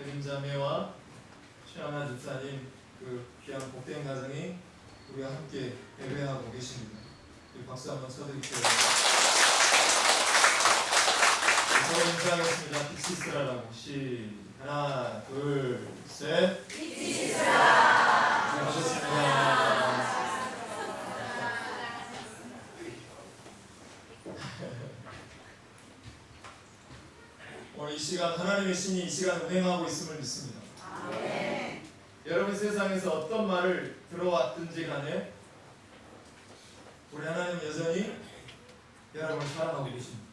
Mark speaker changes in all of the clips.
Speaker 1: 김자매와 최하나 집사님 그 귀한 복된 가정이 우리와 함께 예배하고 계십니다. 박수 한번 쳐드릴게요. 서로 인사하겠습니다. 빅시스라라고 하나 둘 셋. 빅시스라. 잘하셨습니다. 오늘 이 시간 하나님의 신이 이 시간 운행하고 있음을 믿습니다. 아멘. 여러분 세상에서 어떤 말을 들어왔든지 간에 우리 하나님은 여전히 여러분을 사랑하고 계십니다.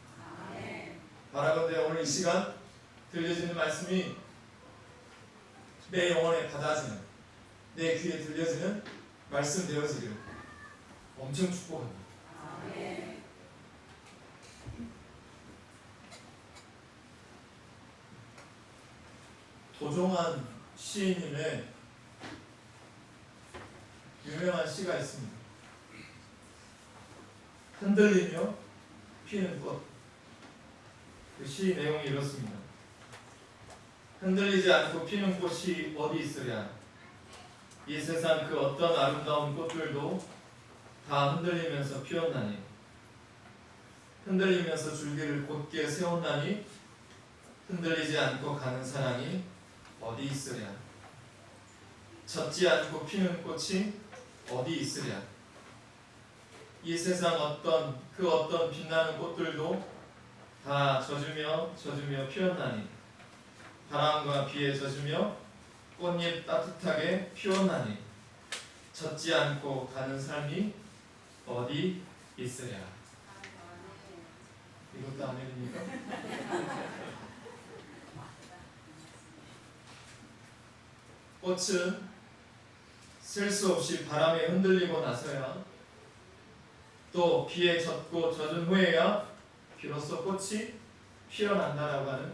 Speaker 1: 아멘. 바라건대 오늘 이 시간 들려지는 말씀이 내 영혼에 받아지는 내 귀에 들려지는 말씀 되어지기를 엄청 축복합니다. 아멘. 도종환 시인님의 유명한 시가 있습니다. 흔들리며 피는 꽃. 그 시 내용이 이렇습니다. 흔들리지 않고 피는 꽃이 어디 있으랴. 이 세상 그 어떤 아름다운 꽃들도 다 흔들리면서 피었나니 흔들리면서 줄기를 곧게 세웠나니 흔들리지 않고 가는 사랑이 어디 있으랴. 젖지 않고 피는 꽃이 어디 있으랴. 이 세상 어떤 빛나는 꽃들도 다 젖으며 피었나니 바람과 비에 젖으며 꽃잎 따뜻하게 피웠나니 젖지 않고 가는 삶이 어디 있으랴. 이것도 아멘입니까? 꽃은 셀 수 없이 바람에 흔들리고 나서야 또 비에 젖고 젖은 후에야 비로소 꽃이 피어난다라고 하는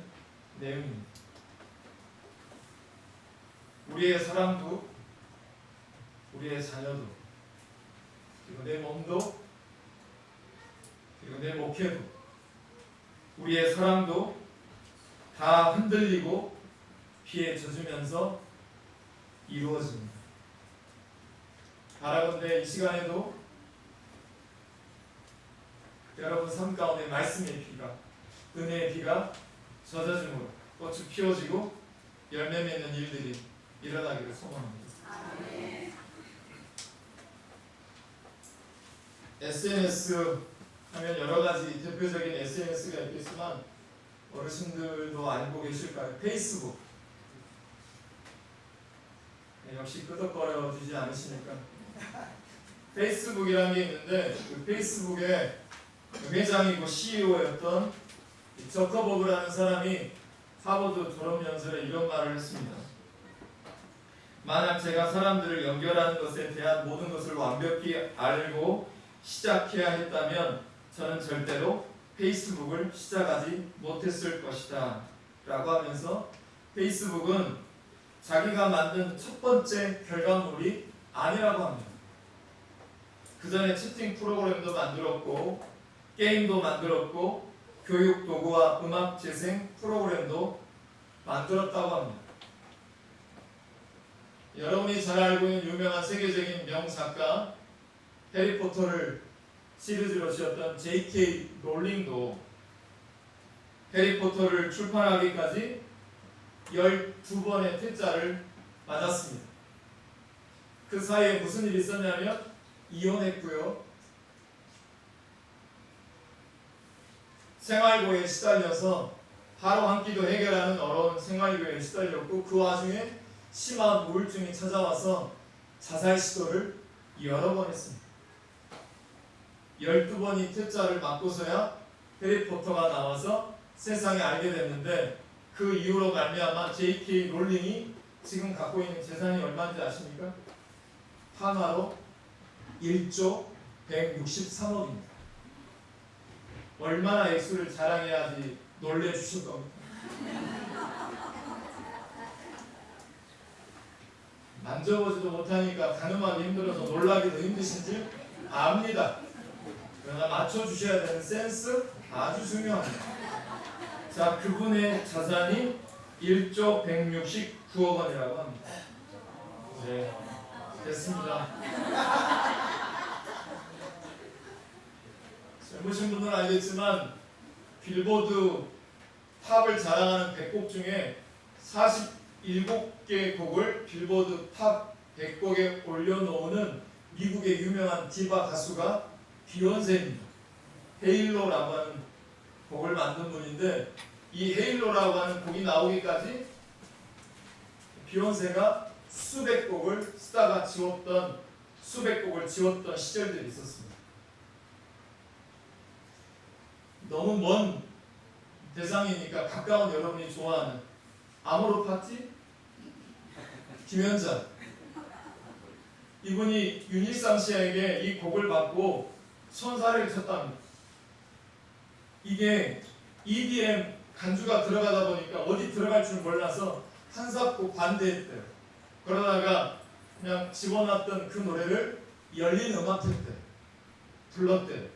Speaker 1: 내용입니다. 우리의 사랑도 우리의 자녀도 그리고 내 몸도 그리고 내 목회도 우리의 사랑도 다 흔들리고 비에 젖으면서 이루어집니다. 바라건대 이 시간에도 여러분 삶 가운데 말씀의 비가 은혜의 비가 젖어짐으로 꽃이 피어지고 열매 맺는 일들이 일어나기를 소망합니다. 아멘. SNS 하면 여러가지 대표적인 SNS가 있겠지만 어르신들도 알고 계실까요? 페이스북. 역시 끄덕거려주지 않으시니까. 페이스북이라는 게 있는데 그 페이스북에 회장이고 CEO였던 저커버그라는 사람이 하버드 졸업연설에 이런 말을 했습니다. 만약 제가 사람들을 연결하는 것에 대한 모든 것을 완벽히 알고 시작해야 했다면 저는 절대로 페이스북을 시작하지 못했을 것이다 라고 하면서 페이스북은 자기가 만든 첫 번째 결과물이 아니라고 합니다. 그 전에 채팅 프로그램도 만들었고 게임도 만들었고 교육 도구와 음악 재생 프로그램도 만들었다고 합니다. 여러분이 잘 알고 있는 유명한 세계적인 명작가 해리포터를 시리즈로 지었던 J.K. 롤링도 해리포터를 출판하기까지 12번의 퇴짜를 맞았습니다. 그 사이에 무슨 일이 있었냐면 이혼했고요. 생활고에 시달려서 하루 한 끼도 해결하는 어려운 생활고에 시달렸고 그 와중에 심한 우울증이 찾아와서 자살 시도를 여러 번 했습니다. 12번이 퇴짜를 맞고서야 해리포터가 나와서 세상에 알게 됐는데 그 이후로 말미암아 J.K. 롤링이 지금 갖고 있는 재산이 얼마인지 아십니까? 하나로 1조 163억입니다. 얼마나 액수를 자랑해야지 놀래주실 겁니다. 만져보지도 못하니까 가늠하기 힘들어서 놀라기도 힘드신지 압니다. 그러나 맞춰주셔야 되는 센스 아주 중요합니다. 자, 그분의 자산이 1조 169억 원이라고 합니다. 네, 됐습니다. 젊으신 분들은 알겠지만 빌보드 탑을 자랑하는 100곡 중에 47곡의 곡을 빌보드 탑 100곡에 올려놓은 미국의 유명한 디바 가수가 비욘세입니다. 헤일로라고 하는 곡을 만든 분인데, 이 헤일로라고 하는 곡이 나오기까지 비욘세가 수백 곡을 쓰다가 지웠던, 수백 곡을 지웠던 시절들이 있었습니다. 너무 먼 대상이니까 가까운 여러분이 좋아하는 아모르 파티? 김현자. 이분이 윤일상 씨에게 이 곡을 받고 천사를 쳤답니다. 이게 EDM 간주가 들어가다 보니까 어디 들어갈 줄 몰라서 한사코 반대했대요. 그러다가 그냥 집어놨던 그 노래를 열린 음악회 때 불렀대요.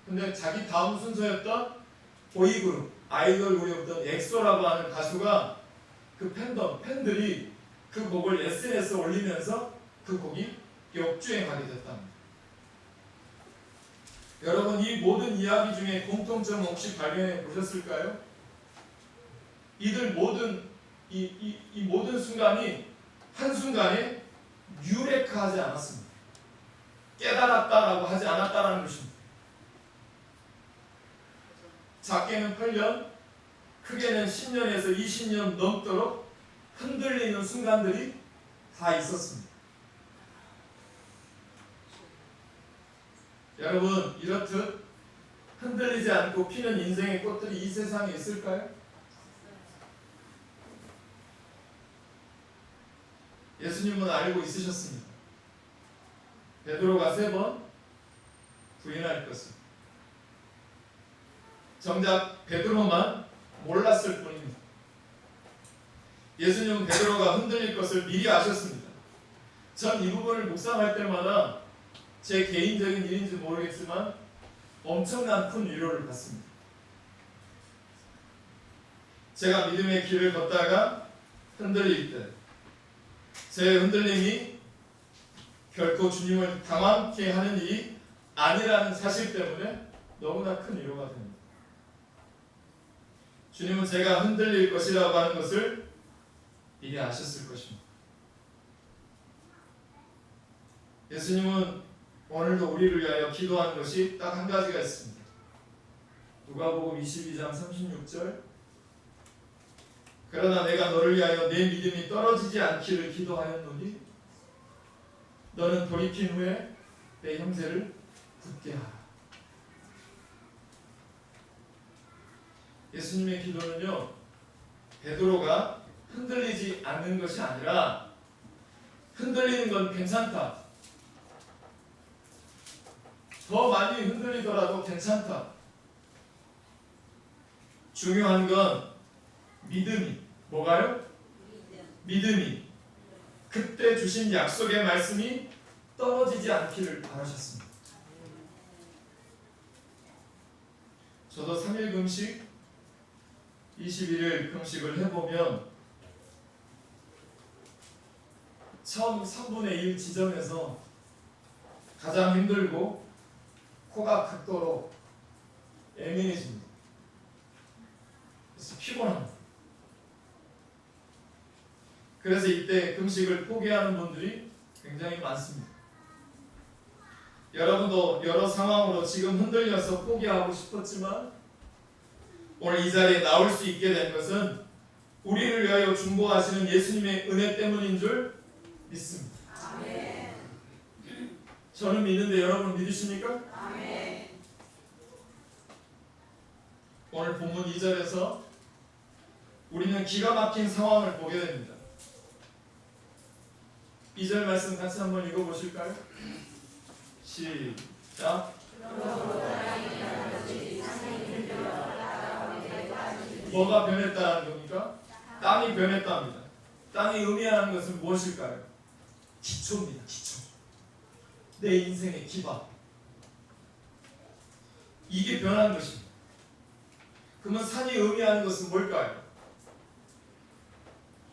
Speaker 1: 근데 자기 다음 순서였던 보이그룹, 아이돌 그룹이었던 엑소라고 하는 가수가 그 팬들이 그 곡을 SNS에 올리면서 그 곡이 역주행하게 됐답니다. 여러분, 이 모든 이야기 중에 공통점 혹시 발견해 보셨을까요? 이들 모든 이 모든 순간이 한순간에 유레카하지 않았습니다. 깨달았다라고 하지 않았다라는 것입니다. 작게는 8년, 크게는 10년에서 20년 넘도록 흔들리는 순간들이 다 있었습니다. 여러분, 이렇듯 흔들리지 않고 피는 인생의 꽃들이 이 세상에 있을까요? 예수님은 알고 있으셨습니다. 베드로가 3번 부인할 것을. 정작 베드로만 몰랐을 뿐입니다. 예수님은 베드로가 흔들릴 것을 미리 아셨습니다. 전 이 부분을 묵상할 때마다 제 개인적인 일인지 모르겠지만 엄청난 큰 위로를 받습니다. 제가 믿음의 길을 걷다가 흔들릴 때, 제 흔들림이 결코 주님을 당황케 하는 일이 아니라는 사실 때문에 너무나 큰 위로가 됩니다. 주님은 제가 흔들릴 것이라고 하는 것을 미리 아셨을 것입니다. 예수님은 오늘도 우리를 위하여 기도하는 것이 딱 한 가지가 있습니다. 누가복음 22장 36절, 그러나 내가 너를 위하여 내 믿음이 떨어지지 않기를 기도하였노니 너는 돌이킨 후에 내 형제를 붙게 하라. 예수님의 기도는요, 베드로가 흔들리지 않는 것이 아니라 흔들리는 건 괜찮다, 더 많이 흔들리더라도 괜찮다, 중요한 건 믿음이, 뭐가요? 믿음이 그때 주신 약속의 말씀이 떨어지지 않기를 바라셨습니다. 저도 3일 금식, 21일 금식을 해보면 처음 3분의 1 지점에서 가장 힘들고 코가 극도로 예민해집니다. 그래서 피곤합니다. 그래서 이때 금식을 포기하는 분들이 굉장히 많습니다. 여러분도 여러 상황으로 지금 흔들려서 포기하고 싶었지만 오늘 이 자리에 나올 수 있게 된 것은 우리를 위하여 중보하시는 예수님의 은혜 때문인 줄 믿습니다. 아멘. 저는 믿는데 여러분 믿으십니까? 아멘. 오늘 본문 2절에서 우리는 기가 막힌 상황을 보게 됩니다. 2절 말씀 같이 한번 읽어보실까요? 시작. 뭐가 변했다는 겁니까? 땅이 변했답니다. 땅이 의미하는 것은 무엇일까요? 기초입니다. 기초. 내 인생의 기반. 이게 변한 것입니다. 그러면 산이 의미하는 것은 뭘까요?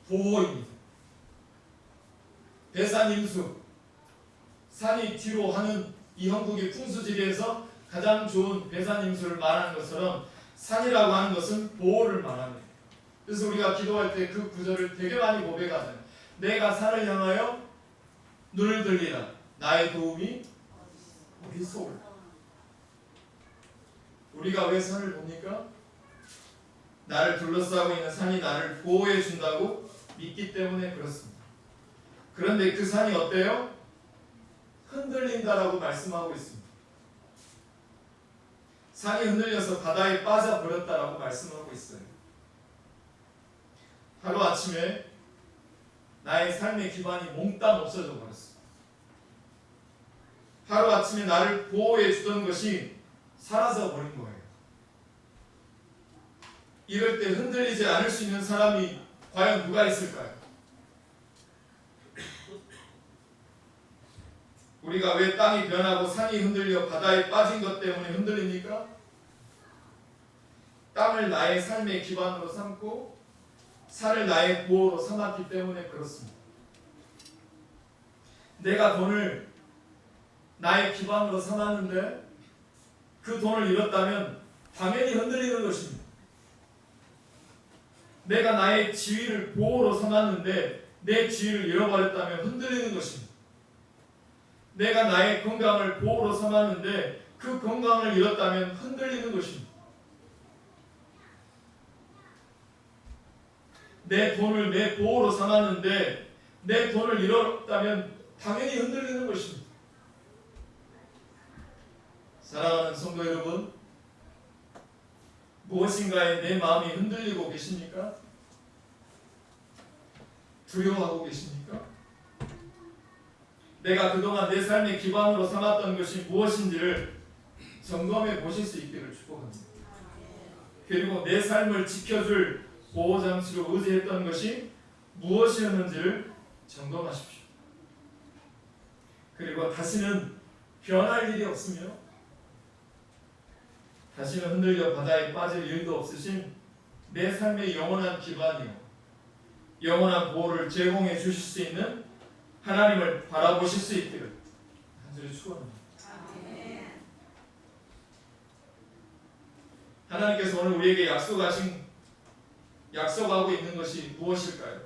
Speaker 1: 보호입니다. 배산임수, 산이 뒤로 하는 이 형국의 풍수지리에서 가장 좋은 배산임수를 말하는 것처럼 산이라고 하는 것은 보호를 말합니다. 그래서 우리가 기도할 때 그 구절을 되게 많이 고백하잖아요. 내가 산을 향하여 눈을 들리라. 나의 도움이 어디서 올까? 우리가 왜 산을 봅니까? 나를 둘러싸고 있는 산이 나를 보호해 준다고 믿기 때문에 그렇습니다. 그런데 그 산이 어때요? 흔들린다라고 말씀하고 있습니다. 산이 흔들려서 바다에 빠져버렸다라고 말씀하고 있어요. 하루아침에 나의 삶의 기반이 몽땅 없어져 버렸어요. 하루아침에 나를 보호해 주던 것이 사라져 버린 거예요. 이럴 때 흔들리지 않을 수 있는 사람이 과연 누가 있을까요? 우리가 왜 땅이 변하고 산이 흔들려 바다에 빠진 것 때문에 흔들립니까? 땅을 나의 삶의 기반으로 삼고 산을 나의 보호로 삼았기 때문에 그렇습니다. 내가 돈을 나의 기반으로 삼았는데 그 돈을 잃었다면 당연히 흔들리는 것입니다. 내가 나의 지위를 보호로 삼았는데 내 지위를 잃어버렸다면 흔들리는 것입니다. 내가 나의 건강을 보호로 삼았는데 그 건강을 잃었다면 흔들리는 것입니다. 내 돈을 내 보호로 삼았는데 내 돈을 잃었다면 당연히 흔들리는 것입니다. 사랑하는 성도 여러분, 무엇인가에 내 마음이 흔들리고 계십니까? 두려워하고 계십니까? 내가 그동안 내 삶의 기반으로 삼았던 것이 무엇인지를 점검해 보실 수 있기를 축복합니다. 그리고 내 삶을 지켜줄 보호장치로 의지했던 것이 무엇이었는지를 점검하십시오. 그리고 다시는 변할 일이 없으며 다시는 흔들려 바다에 빠질 일도 없으신 내 삶의 영원한 기반이요 영원한 보호를 제공해 주실 수 있는 하나님을 바라보실 수 있기를 간절히 축원합니다. 하나님께서 오늘 우리에게 약속하고 있는 것이 무엇일까요?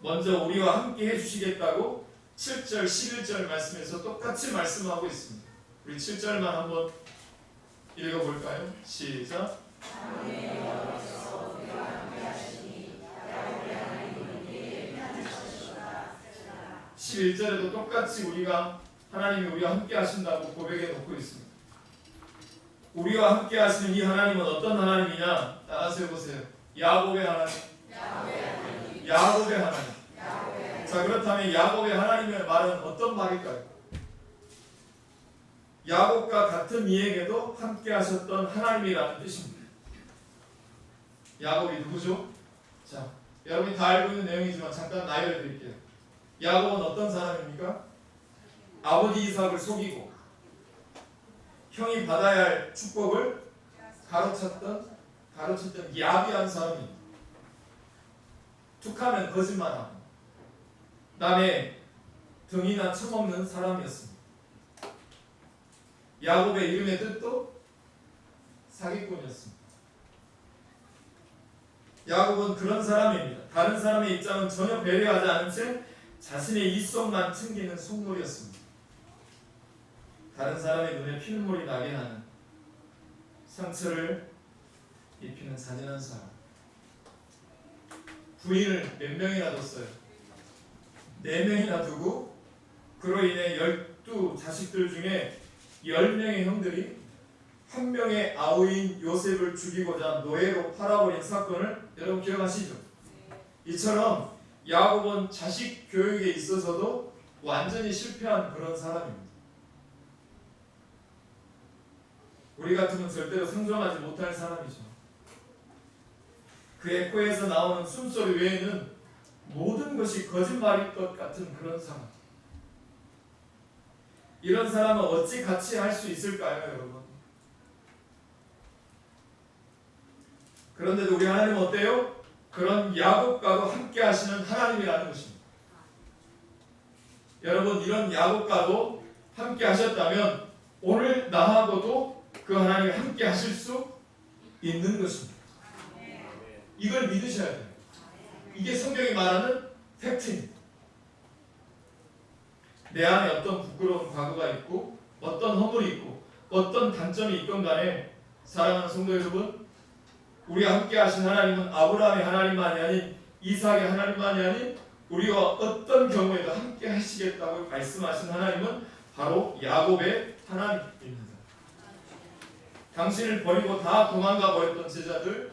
Speaker 1: 먼저 우리와 함께 해주시겠다고 7절, 11절 말씀에서 똑같이 말씀하고 있습니다. 우리 7절만 한번 읽어볼까요? 시작. 11절에도 똑같이 하나님이 우리와 함께 하신다고 고백해 놓고 있습니다. 우리와 함께 하시는 이 하나님은 어떤 하나님이냐? 따라서 해보세요. 야곱의 하나님. 야곱의 하나님. 자, 그렇다면 야곱의 하나님의 말은 어떤 말일까요? 야곱과 같은 이에게도 함께 하셨던 하나님이라는 뜻입니다. 야곱이 누구죠? 자, 여러분이 다 알고 있는 내용이지만 잠깐 나열해 드릴게요. 야곱은 어떤 사람입니까? 아버지 이삭을 속이고 형이 받아야 할 축복을 가로쳤던 야비한 사람입니다. 툭하면 거짓말하고 남의 등이나 처먹는 사람이었습니다. 야곱의 이름의 뜻도 사기꾼이었습니다. 야곱은 그런 사람입니다. 다른 사람의 입장은 전혀 배려하지 않은 채 자신의 이속만 챙기는 속물이었습니다. 다른 사람의 눈에 피눈물이 나게 하는 상처를 입히는 잔인한 사람. 부인을 몇 명이나 뒀어요? 4명이나 두고 그로 인해 12자식들 중에 10명의 형들이 한 명의 아우인 요셉을 죽이고자 노예로 팔아버린 사건을 여러분 기억하시죠? 이처럼 야곱은 자식 교육에 있어서도 완전히 실패한 그런 사람입니다. 우리 같으면 절대로 상종하지 못할 사람이죠. 그의 코에서 나오는 숨소리 외에는 모든 것이 거짓말일 것 같은 그런 사람. 이런 사람은 어찌 같이 할 수 있을까요, 여러분? 그런데도 우리 하나님은 어때요? 그런 야곱과도 함께 하시는 하나님이라는 것입니다. 여러분, 이런 야곱과도 함께 하셨다면 오늘 나하고도 그 하나님이 함께 하실 수 있는 것입니다. 이걸 믿으셔야 돼요. 이게 성경이 말하는 팩트입니다. 내 안에 어떤 부끄러운 과거가 있고 어떤 허물이 있고 어떤 단점이 있건 간에 사랑하는 성도 여러분, 우리와 함께 하신 하나님은 아브라함의 하나님만이 아닌 이삭의 하나님만이 아닌 우리와 어떤 경우에도 함께 하시겠다고 말씀하신 하나님은 바로 야곱의 하나님입니다. 당신을 버리고 다 도망가 버렸던 제자들,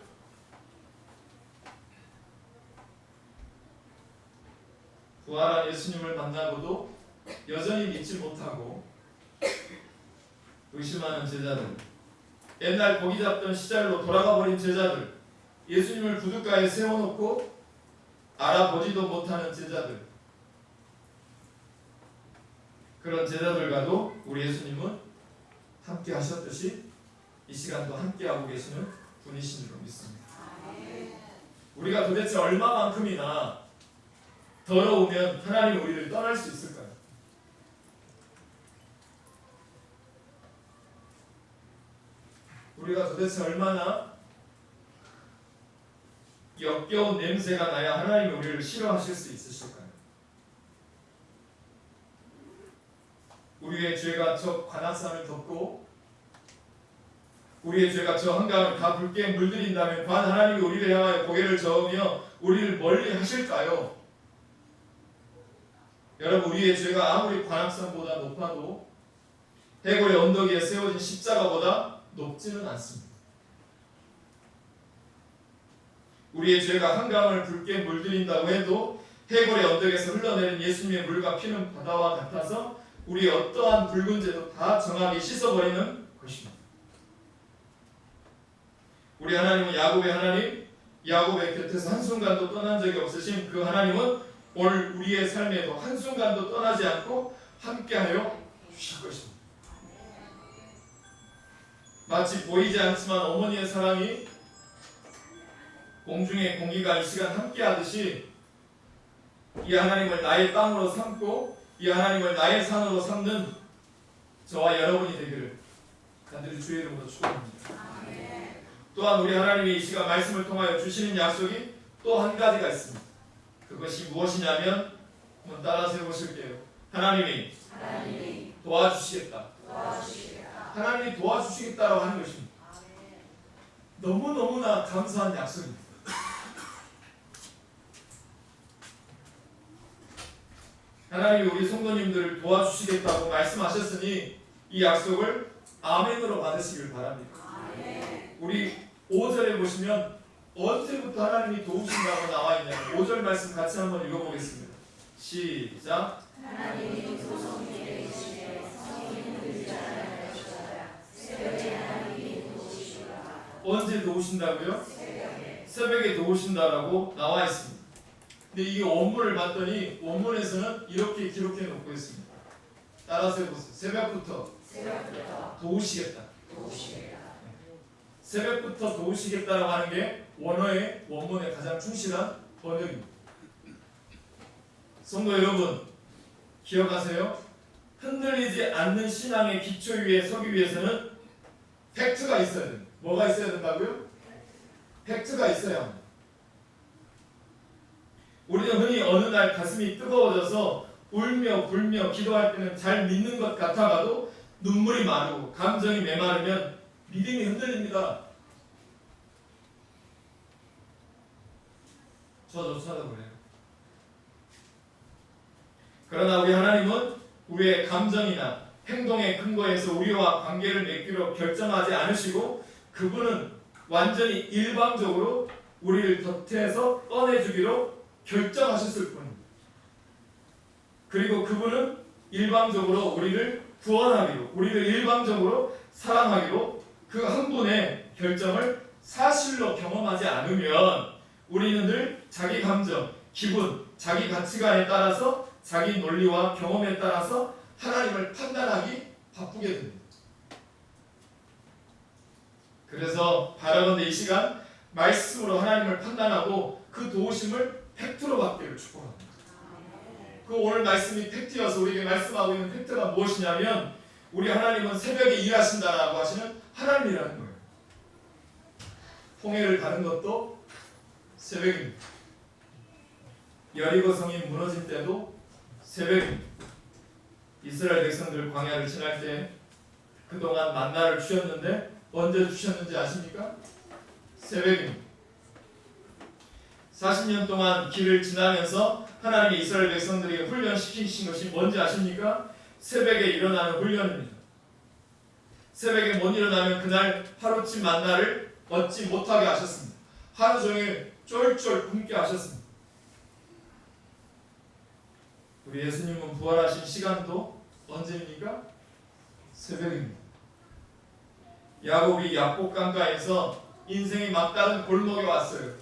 Speaker 1: 부활한 예수님을 만나고도 여전히 믿지 못하고 의심하는 제자들, 옛날 고기 잡던 시절로 돌아가 버린 제자들, 예수님을 구둣가에 세워놓고 알아보지도 못하는 제자들, 그런 제자들과도 우리 예수님은 함께 하셨듯이 이 시간도 함께하고 계시는 분이신 줄 믿습니다. 우리가 도대체 얼마만큼이나 더러우면 하나님 우리를 떠날 수 있을까요? 우리가 도대체 얼마나 역겨운 냄새가 나야 하나님이 우리를 싫어하실 수 있으실까요? 우리의 죄가 저 관악산을 덮고 우리의 죄가 저 한강을 다 붉게 물들인다면 관 하나님이 우리를 향하여 고개를 저으며 우리를 멀리 하실까요? 여러분, 우리의 죄가 아무리 관악산보다 높아도 해골의 언덕 위에 세워진 십자가보다 높지는 않습니다. 우리의 죄가 한강을 붉게 물들인다고 해도 해골의 언덕에서 흘러내린 예수님의 물과 피는 바다와 같아서 우리의 어떠한 붉은 죄도 다 정확히 씻어버리는 것입니다. 우리 하나님은 야곱의 하나님, 야곱의 곁에서 한순간도 떠난 적이 없으신 그 하나님은 오늘 우리의 삶에도 한순간도 떠나지 않고 함께하여 주실 것입니다. 마치 보이지 않지만 어머니의 사랑이 공중의 공기가 이 시간 함께하듯이 이 하나님을 나의 땅으로 삼고 이 하나님을 나의 산으로 삼는 저와 여러분이 되기를 간절히 주의 이름으로 축원합니다. 또한 우리 하나님이 이 시간 말씀을 통하여 주시는 약속이 또 한 가지가 있습니다. 그것이 무엇이냐면 한번 따라서 해보실게요. 하나님이 도와주시겠다. 하나님이 도와주시겠다라고 하는 것입니다. 너무너무나 감사한 약속입니다. 하나님이 우리 성도님들을 도와주시겠다고 말씀하셨으니 이 약속을 아멘으로 받으시길 바랍니다. 우리 5절에 보시면 언제부터 하나님이 도우신다고 나와 있냐면 5절 말씀 같이 한번 읽어보겠습니다. 시작. 하나님이 도우시기를 언제 도우신다고요? 새벽에 도우신다라고 나와 있습니다. 근데 이 원문을 봤더니 원문에서는 이렇게 기록해 놓고 있습니다. 따라서 해보세요. 새벽부터 도우시겠다. 새벽부터 도우시겠다라고 하는 게 원어의 원문에 가장 충실한 번역입니다. 성도 여러분, 기억하세요. 흔들리지 않는 신앙의 기초 위에 서기 위해서는 팩트가 있어야 됩니다. 뭐가 있어야 된다고요? 팩트가 있어야 합니다. 우리는 흔히 어느 날 가슴이 뜨거워져서 울며 불며 기도할 때는 잘 믿는 것 같아가도 눈물이 마르고 감정이 메마르면 믿음이 흔들립니다. 저조차도 그래요. 그러나 우리 하나님은 우리의 감정이나 행동의 근거에서 우리와 관계를 맺기로 결정하지 않으시고 그분은 완전히 일방적으로 우리를 곁에서 떠내주기로 결정하셨을 뿐입니다. 그리고 그분은 일방적으로 우리를 구원하기로, 우리를 일방적으로 사랑하기로 그 한 분의 결정을 사실로 경험하지 않으면 우리는 늘 자기 감정, 기분, 자기 가치관에 따라서 자기 논리와 경험에 따라서 하나님을 판단하기 바쁘게 됩니다. 그래서 바라건대 이 시간 말씀으로 하나님을 판단하고 그 도우심을 팩트로 받기를 축복합니다. 그 오늘 말씀이 팩트여서 우리에게 말씀하고 있는 팩트가 무엇이냐면 우리 하나님은 새벽에 일하신다라고 하시는 하나님이라는 거예요. 홍해를 가는 것도 새벽입니다. 여리고 성이 무너질 때도 새벽입니다. 이스라엘 백성들 광야를 지날 때 그동안 만나를 주셨는데 언제 주셨는지 아십니까? 새벽입니다. 40년 동안 길을 지나면서 하나님이 이스라엘 백성들에게 훈련시키신 것이 뭔지 아십니까? 새벽에 일어나는 훈련입니다. 새벽에 못 일어나면 그날 하루쯤 만나를 얻지 못하게 하셨습니다. 하루 종일 쫄쫄 굶게 하셨습니다. 우리 예수님은 부활하신 시간도 언제입니까? 새벽입니다. 야곱이 약복 강가에서 인생이 막다른 골목에 왔어요.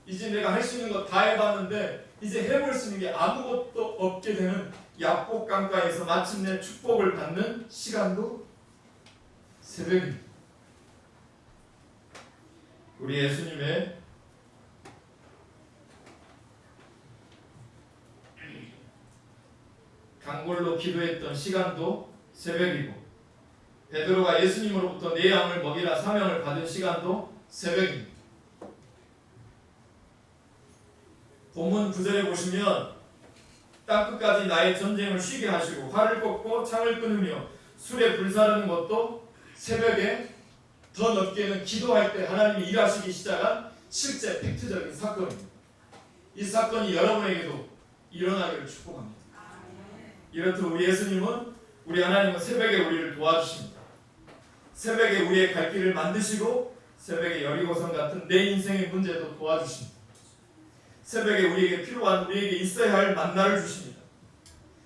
Speaker 1: 이제 내가 할 수 있는 거 다 해봤는데 이제 해볼 수 있는 게 아무것도 없게 되는 약복 강가에서 마침내 축복을 받는 시간도 새벽입니다. 우리 예수님의 강골로 기도했던 시간도 새벽이고 베드로가 예수님으로부터 내 양을 먹이라 사명을 받은 시간도 새벽입니다. 본문 9절에 보시면 땅끝까지 나의 전쟁을 쉬게 하시고 활을 꺾고 창을 끊으며 술에 불사르는 것도 새벽에 더 넓게는 기도할 때 하나님이 일하시기 시작한 실제 팩트적인 사건입니다. 이 사건이 여러분에게도 일어나기를 축복합니다. 이렇듯 우리 예수님은 우리 하나님은 새벽에 우리를 도와주십니다. 새벽에 우리의 갈 길을 만드시고 새벽에 여리고성 같은 내 인생의 문제도 도와주십니다. 새벽에 우리에게 필요한 우리에게 있어야 할 만나를 주십니다.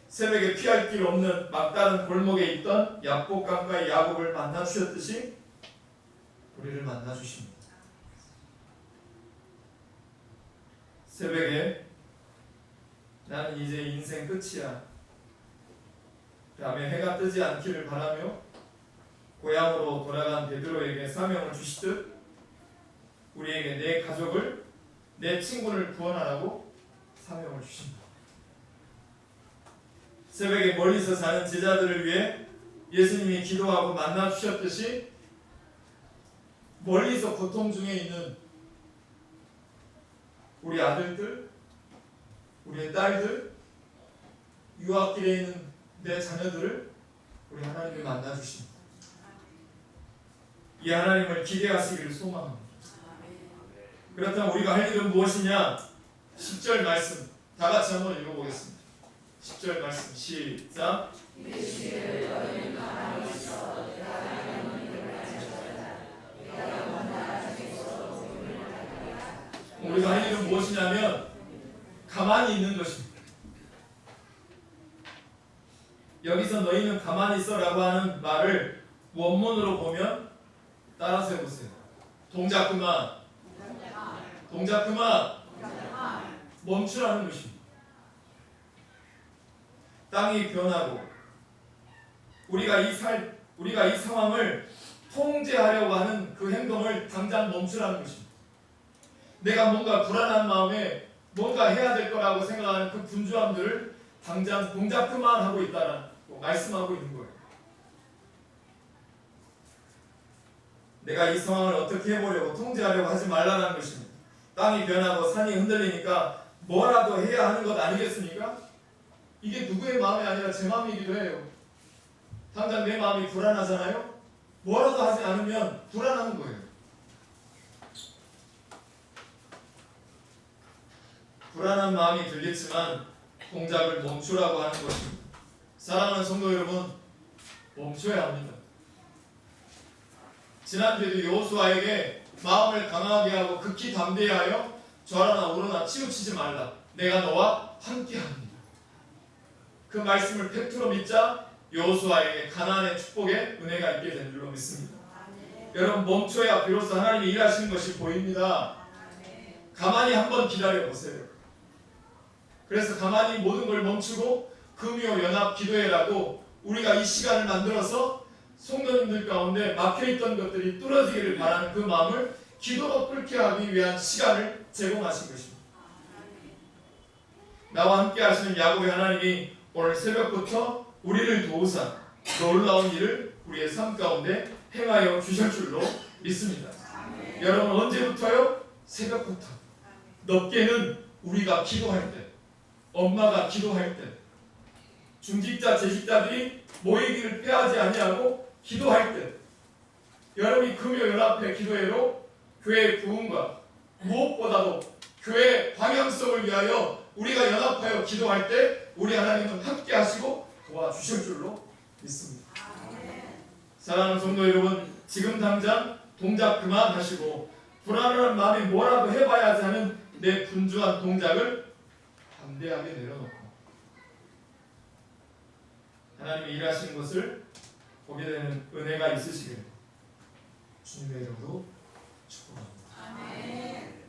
Speaker 1: 새벽에 피할 길 없는 막다른 골목에 있던 약복 강가의 야곱을 만나 주셨듯이 우리를 만나 주십니다. 새벽에 나는 이제 인생 끝이야. 다음에 해가 뜨지 않기를 바라며 고향으로 돌아간 베드로에게 사명을 주시듯 우리에게 내 가족을 내 친구를 구원하라고 사명을 주십니다. 새벽에 멀리서 사는 제자들을 위해 예수님이 기도하고 만나 주셨듯이 멀리서 고통 중에 있는 우리 아들들, 우리의 딸들, 유학길에 있는 내 자녀들을 우리 하나님이 만나 주십니다. 이 하나님을 기대하시기를 소망합니다. 그렇다면 우리가 할 일은 무엇이냐? 10절 말씀 다 같이 한번 읽어보겠습니다. 10절 말씀 시작. 우리가 할 일은 무엇이냐면 가만히 있는 것입니다. 여기서 너희는 가만히 있어라고 하는 말을 원문으로 보면 따라서 해보세요. 동작 그만. 동작 그만. 멈추라는 것입니다. 땅이 변하고 우리가 이 상황을 통제하려고 하는 그 행동을 당장 멈추라는 것입니다. 내가 뭔가 불안한 마음에 뭔가 해야 될 거라고 생각하는 그 분주함들을 당장 동작 그만하고 있다라고 말씀하고 있는 거예요. 내가 이 상황을 어떻게 해보려고 통제하려고 하지 말라는 것입니다. 땅이 변하고 산이 흔들리니까 뭐라도 해야 하는 것 아니겠습니까? 이게 누구의 마음이 아니라 제 마음이기도 해요. 당장 내 마음이 불안하잖아요. 뭐라도 하지 않으면 불안한 거예요. 불안한 마음이 들리지만 동작을 멈추라고 하는 것입니다. 사랑하는 성도 여러분, 멈춰야 합니다. 지난주에도 여호수아에게 마음을 강하게 하고 극히 담대하여 좌로나 우로나 치우치지 말라. 내가 너와 함께합니다. 그 말씀을 팩트로 믿자 여호수아에게 가나안의 축복의 은혜가 있게 된 줄로 믿습니다. 여러분 멈춰야 비로소 하나님이 일하시는 것이 보입니다. 가만히 한번 기다려 보세요. 그래서 가만히 모든 걸 멈추고 금요 연합 기도회라고 우리가 이 시간을 만들어서 성도님들 가운데 막혀있던 것들이 뚫어지기를 바라는 그 마음을 기도로 뚫게 하기 위한 시간을 제공하신 것입니다. 나와 함께 하시는 야곱의 하나님이 오늘 새벽부터 우리를 도우사 놀라운 일을 우리의 삶 가운데 행하여 주실 줄로 믿습니다. 여러분, 언제부터요? 새벽부터. 넓게는 우리가 기도할 때, 엄마가 기도할 때, 중직자, 재직자들이 모이기를 패하지 아니하고 기도할 때, 여러분이 금요연합회 기도회로 교회의 부흥과 무엇보다도 교회의 방향성을 위하여 우리가 연합하여 기도할 때 우리 하나님은 함께 하시고 도와주실 줄로 믿습니다. 사랑하는 성도 여러분, 지금 당장 동작 그만하시고 불안한 마음에 뭐라도 해봐야지 하는 내 분주한 동작을 담대하게 내려놓고 하나님이 일하시는 것을 보게 되는 은혜가 있으시길 주님의 이름으로 축복합니다.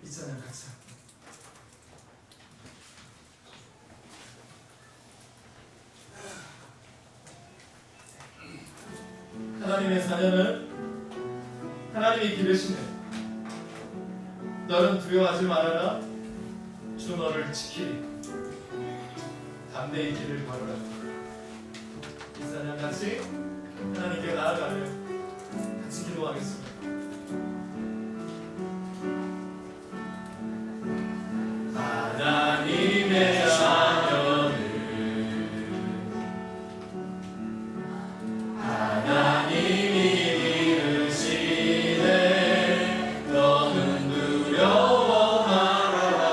Speaker 1: 이 찬양 같이 합니다. 하나님의 자녀는 하나님이 기르시네. 너는 두려워하지 말아라. 주 너를 지키리. 담대히 길을 걸으라. 이 찬양 같이 하나님께 나아가며 같이 기도하겠습니다. 하나님의 자녀는 하나님이 이르시네. 너는 두려워 말아라.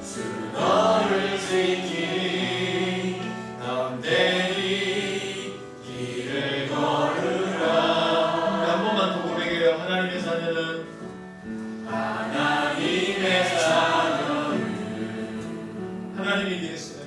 Speaker 1: 주 너를 지키리. 담대히 길을 걸으라. 한 번만 더 고백해요. 하나님의 자녀는 하나님의 자녀는 하나님이 기르시네.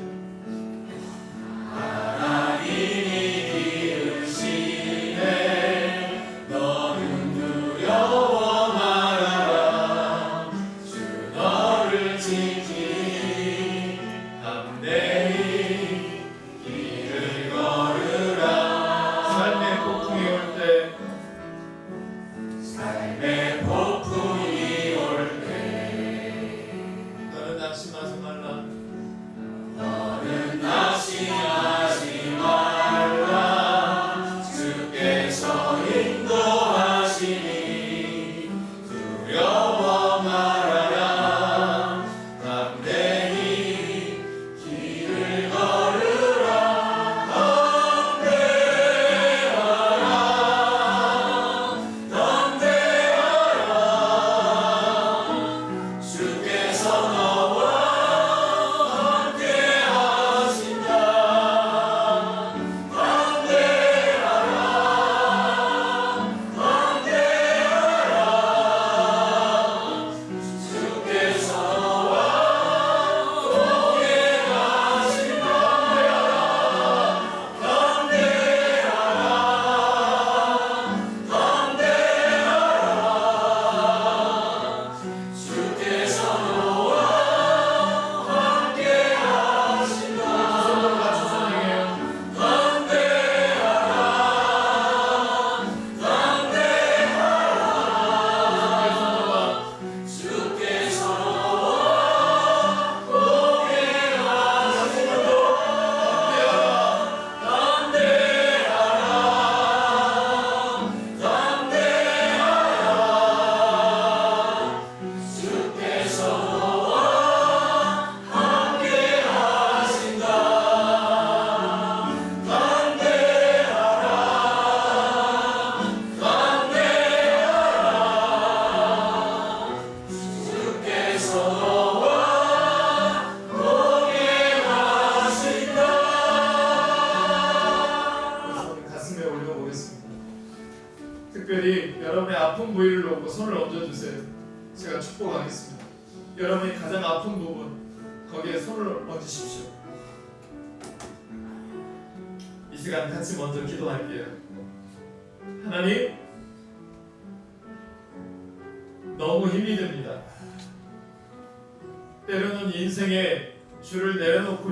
Speaker 1: 특별히 여러분의 아픈 부위를 놓고 손을 얹어주세요. 제가 축복하겠습니다. 여러분이 가장 아픈 부분, 거기에 손을 얹으십시오. 이 시간 같이 먼저 기도할게요. 하나님, 너무 힘이 듭니다. 때로는 인생에 주를 내려놓고